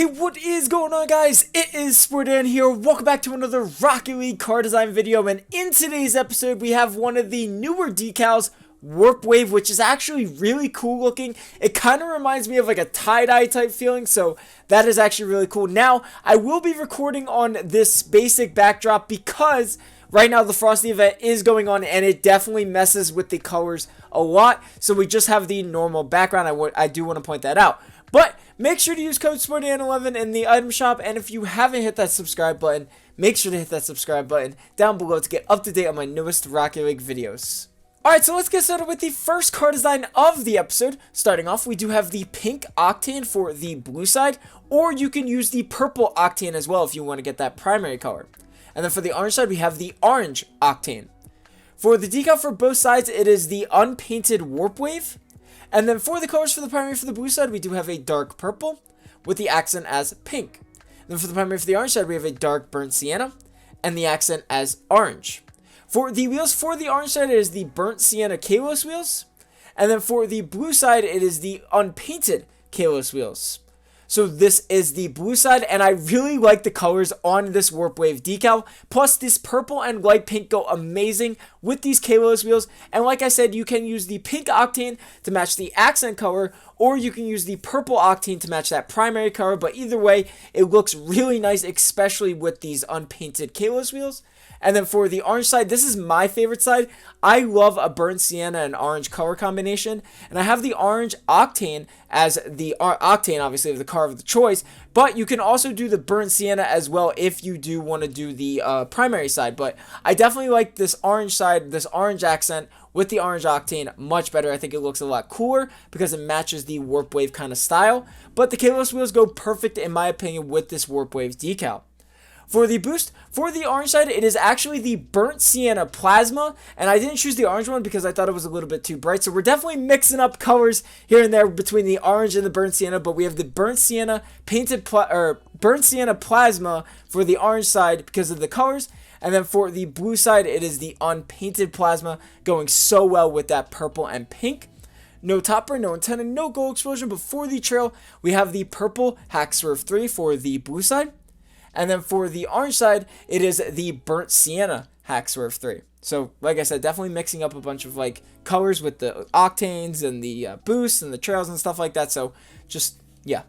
Hey, what is going on, guys? It is Sportdan here. Welcome back to another Rocket League car design video, and in today's episode we have one of the newer decals, Warp Wave, which is actually really cool looking. It kind of reminds me of like a tie-dye type feeling, so that is actually really cool. Now, I will be recording on this basic backdrop because right now the Frosty event is going on and it definitely messes with the colors a lot, so we just have the normal background. I do want to point that out. But make sure to use code SPORTDAN11 in the item shop, and if you haven't hit that subscribe button, make sure to hit that subscribe button down below to get up to date on my newest Rocket League videos. Alright, so let's get started with the first car design of the episode. Starting off, we do have the pink octane for the blue side, or you can use the purple octane as well if you want to get that primary color. And then for the orange side, we have the orange octane. For the decal for both sides, it is the unpainted Warp Wave. And then for the colors for the primary for the blue side, we do have a dark purple with the accent as pink. Then for the primary for the orange side, we have a dark burnt sienna and the accent as orange. For the wheels for the orange side, it is the burnt sienna Kalos wheels. And then for the blue side, it is the unpainted Kalos wheels. So this is the blue side, and I really like the colors on this Warp Wave decal. Plus, this purple and light pink go amazing with these Kalos wheels. And like I said, you can use the pink octane to match the accent color, or you can use the purple octane to match that primary color. But either way, it looks really nice, especially with these unpainted Kalos wheels. And then for the orange side, this is my favorite side. I love a burnt sienna and orange color combination. And I have the orange octane as the octane, obviously, of the car of the choice. But you can also do the burnt sienna as well if you do want to do the primary side. But I definitely like this orange side, this orange accent with the orange octane much better. I think it looks a lot cooler because it matches the Warp Wave kind of style. But the Kalos wheels go perfect, in my opinion, with this Warp Wave decal. For the boost, for the orange side, it is actually the burnt sienna plasma, and I didn't choose the orange one because I thought it was a little bit too bright, so we're definitely mixing up colors here and there between the orange and the burnt sienna, but we have the burnt sienna burnt sienna plasma for the orange side because of the colors, and then for the blue side, it is the unpainted plasma going so well with that purple and pink. No topper, no antenna, no gold explosion, but for the trail, we have the purple Hack Swerve 3 for the blue side. And then for the orange side, it is the burnt sienna Hack Swerve 3. So, like I said, definitely mixing up a bunch of like colors with the octanes and the boosts and the trails and stuff like that. So, just, yeah.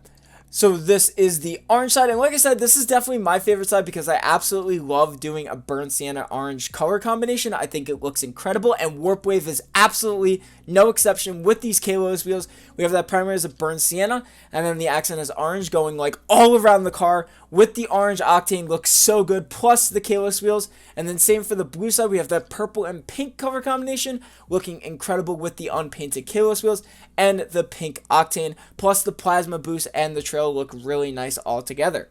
So this is the orange side, and like I said, this is definitely my favorite side because I absolutely love doing a burnt sienna orange color combination. I think it looks incredible, and Warp Wave is absolutely no exception with these Kalos wheels. We have that primary as a burnt sienna, and then the accent is orange going like all around the car with the orange octane. Looks so good, plus the Kalos wheels. And then same for the blue side, we have that purple and pink color combination looking incredible with the unpainted Kalos wheels and the pink octane, plus the plasma boost and the trail look really nice all together.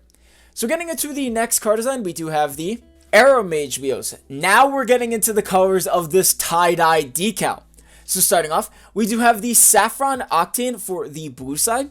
So getting into the next car design, we do have the Aero Mage wheels. Now we're getting into the colors of this tie-dye decal. So starting off, we do have the saffron octane for the blue side,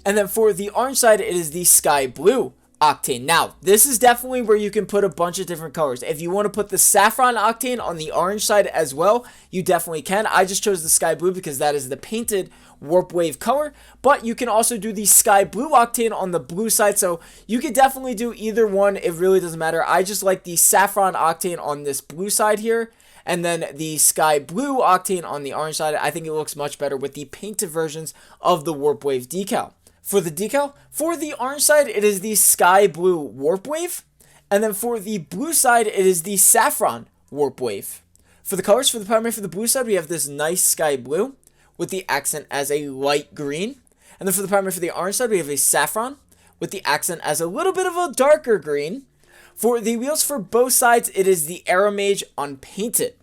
and then for the orange side, it is the sky blue octane. Now, this is definitely where you can put a bunch of different colors. If you want to put the saffron octane on the orange side as well, you definitely can. I just chose the sky blue because that is the painted Warp Wave color, but you can also do the sky blue octane on the blue side, so you could definitely do either one. It really doesn't matter. I just like the saffron octane on this blue side here, and then the sky blue octane on the orange side. I think it looks much better with the painted versions of the Warp Wave decal. For the decal, for the orange side, it is the sky blue Warp Wave. And then for the blue side, it is the saffron Warp Wave. For the colors, for the primary for the blue side, we have this nice sky blue with the accent as a light green. And then for the primary for the orange side, we have a saffron with the accent as a little bit of a darker green. For the wheels for both sides, it is the Aero Mage unpainted.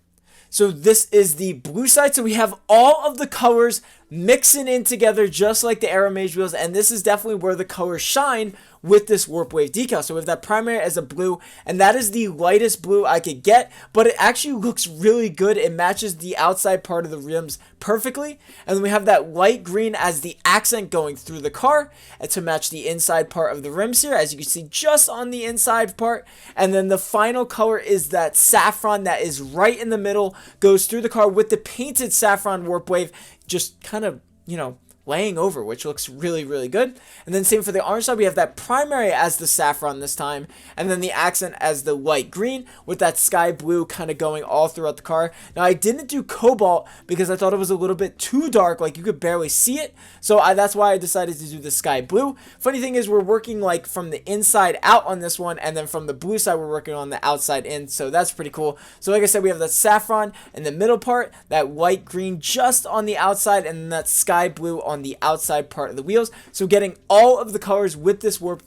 So this is the blue side, so we have all of the colors mixing in together just like the Aero Mage wheels, and this is definitely where the colors shine with this Warp Wave decal. So we have that primary as a blue, and that is the lightest blue I could get, but it actually looks really good. It matches the outside part of the rims perfectly. And then we have that light green as the accent going through the car and to match the inside part of the rims here, as you can see just on the inside part. And then the final color is that saffron that is right in the middle, goes through the car with the painted saffron Warp Wave, just kind of, you know, laying over, which looks really, really good. And then same for the orange side, we have that primary as the saffron this time, and then the accent as the light green with that sky blue kind of going all throughout the car. Now I didn't do cobalt because I thought it was a little bit too dark, like you could barely see it, so that's why I decided to do the sky blue. Funny thing is we're working like from the inside out on this one, and then from the blue side we're working on the outside in, so that's pretty cool. So like I said, we have that saffron in the middle part, that light green just on the outside, and then that sky blue on the outside part of the wheels. So getting all of the colors with this warp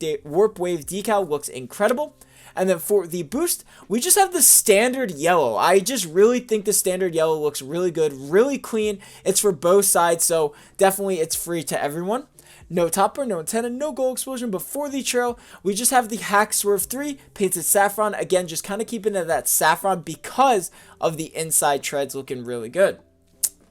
wave decal looks incredible. And then for the boost, we just have the standard yellow. I just really think the standard yellow looks really good, really clean. It's for both sides, so definitely it's free to everyone. No topper, no antenna, no gold explosion, but for the trail, we just have the Hack Swerve 3 painted saffron. Again, just kind of keeping it that saffron because of the inside treads looking really good.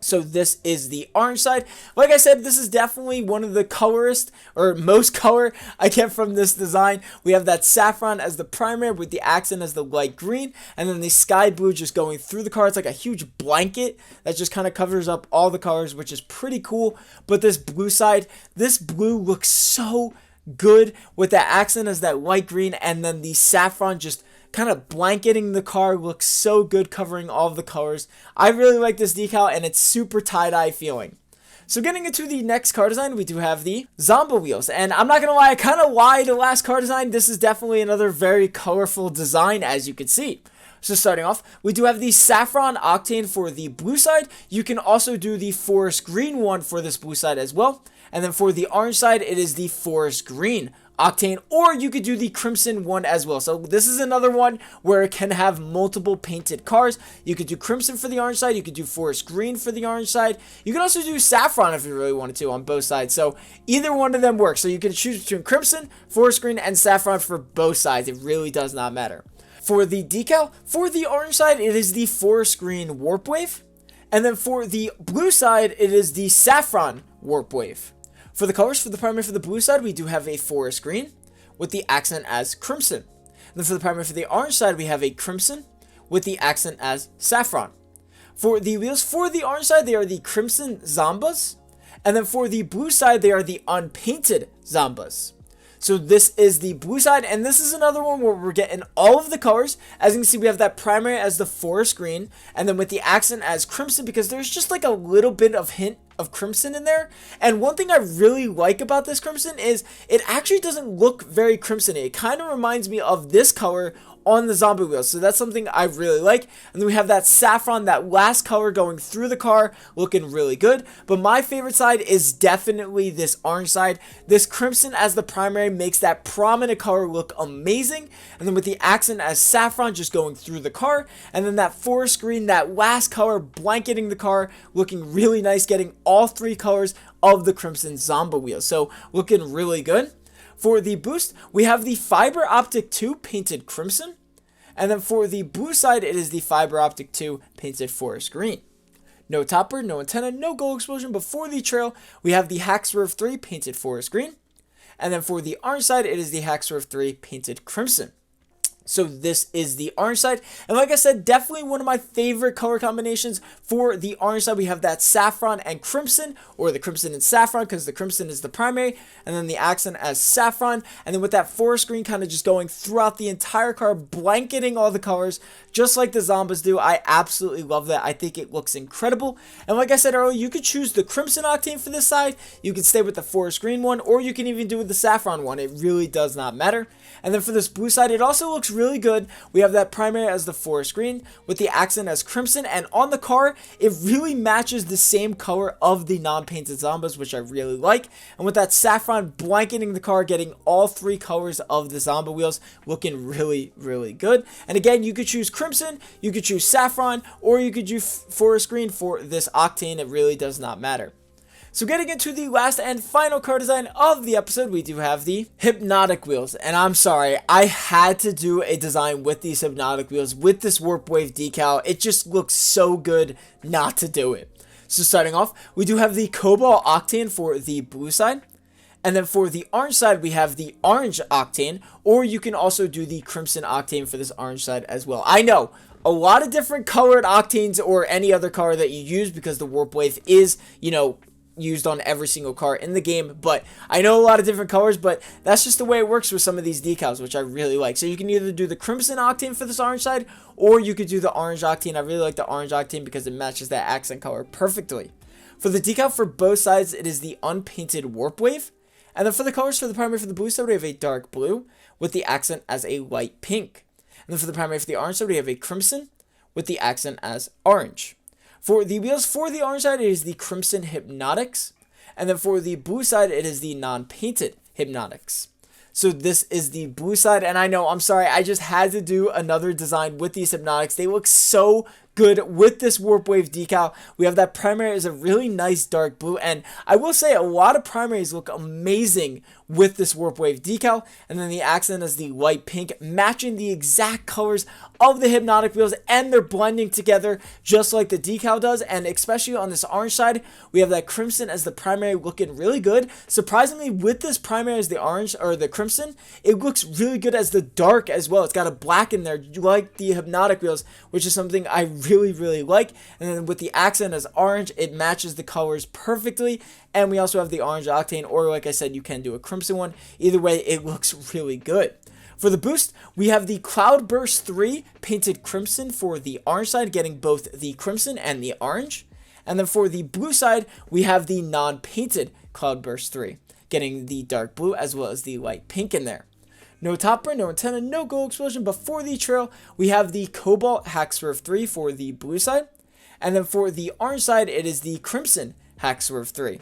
So this is the orange side. Like I said, this is definitely one of the colorist or most color I get from this design. We have that saffron as the primary with the accent as the light green, and then the sky blue just going through the car. It's like a huge blanket that just kind of covers up all the colors, which is pretty cool. But this blue side, this blue looks so good with that accent as that light green, and then the saffron just kind of blanketing the car. Looks so good, covering all of the colors. I really like this decal, and it's super tie-dye feeling. So getting into the next car design, we do have the Zomba wheels. And I'm not going to lie, I kind of lied the last car design. This is definitely another very colorful design, as you can see. So starting off, we do have the saffron octane for the blue side. You can also do the forest green one for this blue side as well. And then for the orange side, it is the forest green octane, or you could do the crimson one as well. So this is another one where it can have multiple painted cars. You could do crimson for the orange side, you could do forest green for the orange side, you can also do saffron if you really wanted to on both sides. So either one of them works. So you can choose between crimson, forest green, and saffron for both sides. It really does not matter. For the decal, for the orange side, it is the forest green warp wave, and then for the blue side, it is the saffron warp wave. For the colors, for the primary for the blue side, we do have a forest green with the accent as crimson. And then for the primary for the orange side, we have a crimson with the accent as saffron. For the wheels, for the orange side, they are the crimson Zombas. And then for the blue side, they are the unpainted Zombas. So this is the blue side, and this is another one where we're getting all of the colors. As you can see, we have that primary as the forest green, and then with the accent as crimson, because there's just like a little bit of hint of crimson in there. And one thing I really like about this crimson is it actually doesn't look very crimson-y. It kind of reminds me of this color on the zombie wheels, so that's something I really like. And then we have that saffron, that last color going through the car, looking really good. But my favorite side is definitely this orange side. This crimson as the primary makes that prominent color look amazing, and then with the accent as saffron just going through the car, and then that forest green, that last color blanketing the car, looking really nice, getting all three colors of the crimson Zomba wheel. So looking really good. For the boost, we have the Fiber Optic 2 painted crimson. And then for the blue side, it is the Fiber Optic 2 painted forest green. No topper, no antenna, no gold explosion. But for the trail, we have the Hack Swerve 3 painted forest green. And then for the orange side, it is the Hack Swerve 3 painted crimson. So this is the orange side, and like I said, definitely one of my favorite color combinations. For the orange side, we have that saffron and crimson, or the crimson and saffron, because the crimson is the primary, and then the accent as saffron, and then with that forest green kind of just going throughout the entire car, blanketing all the colors, just like the Zombas do. I absolutely love that. I think it looks incredible, and like I said earlier, you could choose the crimson octane for this side, you can stay with the forest green one, or you can even do with the saffron one. It really does not matter. And then for this blue side, it also looks really good. We have that primary as the forest green with the accent as crimson, and on the car it really matches the same color of the non-painted Zombas, which I really like. And with that saffron blanketing the car, getting all three colors of the Zomba wheels, looking really, really good. And again, you could choose crimson, you could choose saffron, or you could choose forest green for this octane. It really does not matter. So getting into the last and final car design of the episode, we do have the hypnotic wheels. And I'm sorry, I had to do a design with these hypnotic wheels, with this warp wave decal. It just looks so good not to do it. So starting off, we do have the cobalt octane for the blue side. And then for the orange side, we have the orange octane, or you can also do the crimson octane for this orange side as well. I know, a lot of different colored octanes or any other color that you use, because the warp wave is, you know, used on every single car in the game, but I know a lot of different colors, but that's just the way it works with some of these decals, which I really like. So you can either do the crimson octane for this orange side, or you could do the orange octane. I really like the orange octane because it matches that accent color perfectly. For the decal for both sides, it is the unpainted warp wave. And then for the colors for the primary for the blue side, we have a dark blue with the accent as a light pink. And then for the primary for the orange side, we have a crimson with the accent as orange. For the wheels for the orange side, it is the crimson hypnotics. And then for the blue side, it is the non-painted hypnotics. So this is the blue side, and I know, I'm sorry, I just had to do another design with these hypnotics. They look so good with this warp wave decal. We have that primary is a really nice dark blue, and I will say a lot of primaries look amazing with this warp wave decal. And then the accent is the light pink, matching the exact colors of the hypnotic wheels, and they're blending together just like the decal does. And especially on this orange side, we have that crimson as the primary looking really good. Surprisingly, with this primary as the orange or the crimson, it looks really good as the dark as well. It's got a black in there like the hypnotic wheels, which is something I really like. And then with the accent as orange, it matches the colors perfectly. And we also have the orange octane, or like I said, you can do a crimson one. Either way, it looks really good. For the boost, we have the Cloudburst 3 painted crimson for the orange side, getting both the crimson and the orange. And then for the blue side, we have the non-painted Cloudburst 3, getting the dark blue as well as the light pink in there. No topper, no antenna, no gold explosion, but for the trail, we have the Cobalt Hack Swerve 3 for the blue side. And then for the orange side, it is the Crimson Hack Swerve 3.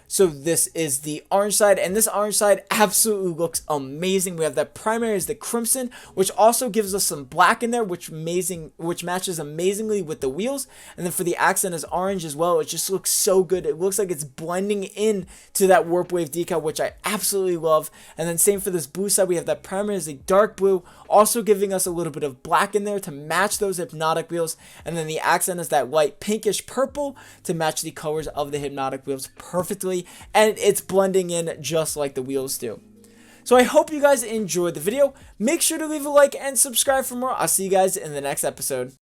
So this is the orange side, and this orange side absolutely looks amazing. We have that primary is the crimson, which also gives us some black in there, which matches amazingly with the wheels. And then for the accent is orange as well. It just looks so good. It looks like it's blending in to that warp wave decal, which I absolutely love. And then same for this blue side, we have that primary is a dark blue, also giving us a little bit of black in there to match those hypnotic wheels. And then the accent is that light pinkish purple to match the colors of the hypnotic wheels perfectly. And it's blending in just like the wheels do. So I hope you guys enjoyed the video. Make sure to leave a like and subscribe for more. I'll see you guys in the next episode.